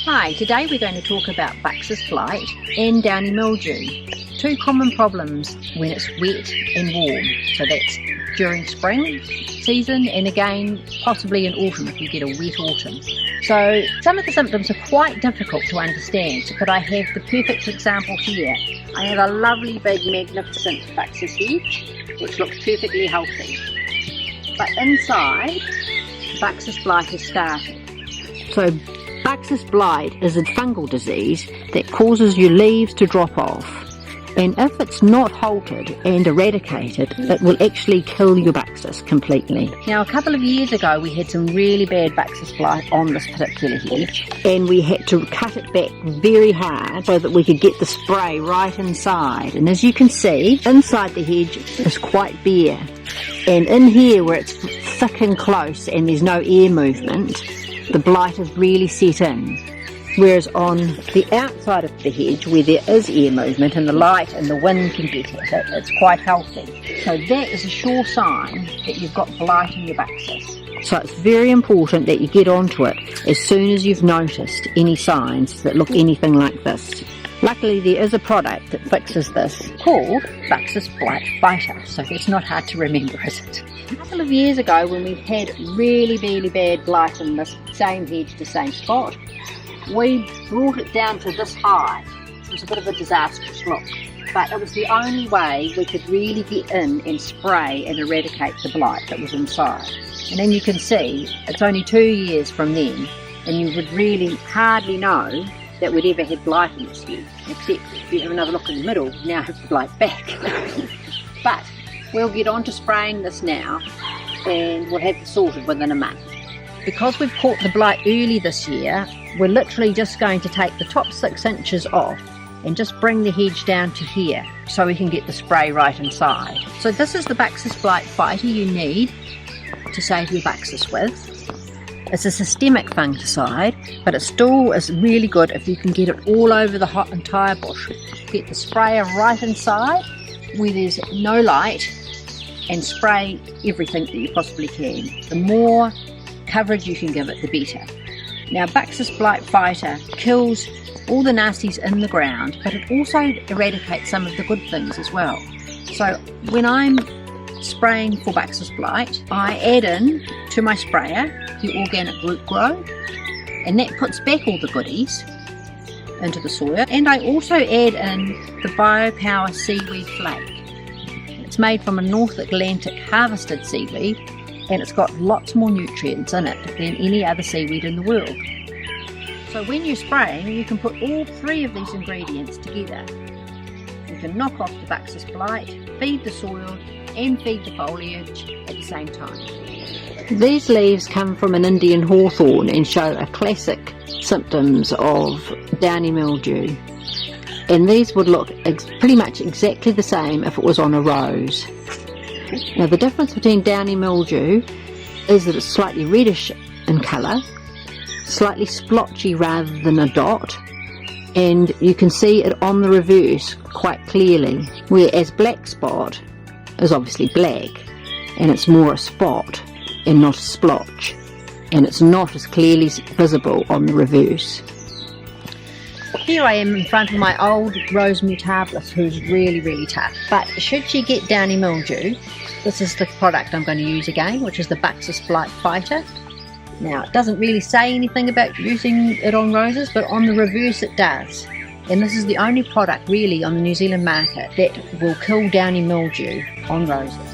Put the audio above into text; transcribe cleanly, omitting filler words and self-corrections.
Hi, today we're going to talk about Buxus blight and downy mildew. Two common problems when it's wet and warm. So that's during spring season and again possibly in autumn if you get a wet autumn. So some of the symptoms are quite difficult to understand, but I have the perfect example here. I have a lovely big magnificent Buxus hedge which looks perfectly healthy. But inside, Buxus blight has started. So Buxus blight is a fungal disease that causes your leaves to drop off, and if it's not halted and eradicated, it will actually kill your Buxus completely. Now, a couple of years ago we had some really bad Buxus blight on this particular hedge, and we had to cut it back very hard so that we could get the spray right inside. And as you can see, inside the hedge is quite bare, and in here where it's thick and close and there's no air movement, the blight is really set in. Whereas on the outside of the hedge, where there is air movement and the light and the wind can get at it, it's quite healthy. So that is a sure sign that you've got blight in your Buxus. So it's very important that you get onto it as soon as you've noticed any signs that look anything like this. Luckily there is a product that fixes this called Buxus Blight Fighter, so it's not hard to remember, is it? A couple of years ago when we had really bad blight in this same hedge, the same spot, we brought it down to this high. It was a bit of a disastrous look, but it was the only way we could really get in and spray and eradicate the blight that was inside. And then you can see it's only 2 years from then, and you would really hardly know that we'd ever had blight in this hedge, except if you have another look in the middle, now have the blight back. But we'll get on to spraying this now, and we'll have it sorted within a month. Because we've caught the blight early this year, we're literally just going to take the top 6 inches off and just bring the hedge down to here so we can get the spray right inside. So this is the Buxus Blight Fighter you need to save your Buxus with. It's a systemic fungicide, but it still is really good if you can get it all over the entire bush. Get the sprayer right inside where there's no light and spray everything that you possibly can. The more coverage you can give it, the better. Now, Buxus Blight Fighter kills all the nasties in the ground, but it also eradicates some of the good things as well. So when I'm spraying for Buxus blight, I add in to my sprayer the organic root grow, and that puts back all the goodies into the soil. And I also add in the Biopower seaweed flake. It's made from a North Atlantic harvested seaweed, and it's got lots more nutrients in it than any other seaweed in the world. So when you're spraying, you can put all 3 of these ingredients together. You can knock off the Buxus blight, feed the soil and feed the foliage at the same time. These leaves come from an Indian hawthorn and show a classic symptoms of downy mildew. And these would look pretty much exactly the same if it was on a rose. Now the difference between downy mildew is that it's slightly reddish in colour, slightly splotchy rather than a dot, and you can see it on the reverse quite clearly, whereas black spot is obviously black and it's more a spot and not a splotch, and it's not as clearly visible on the reverse. Here I am in front of my old Rose Mutabilis, who's really tough, but should she get downy mildew, this is the product I'm going to use again, which is the Buxus Blight Fighter. Now, it doesn't really say anything about using it on roses, but on the reverse it does. And this is the only product really on the New Zealand market that will kill downy mildew on roses.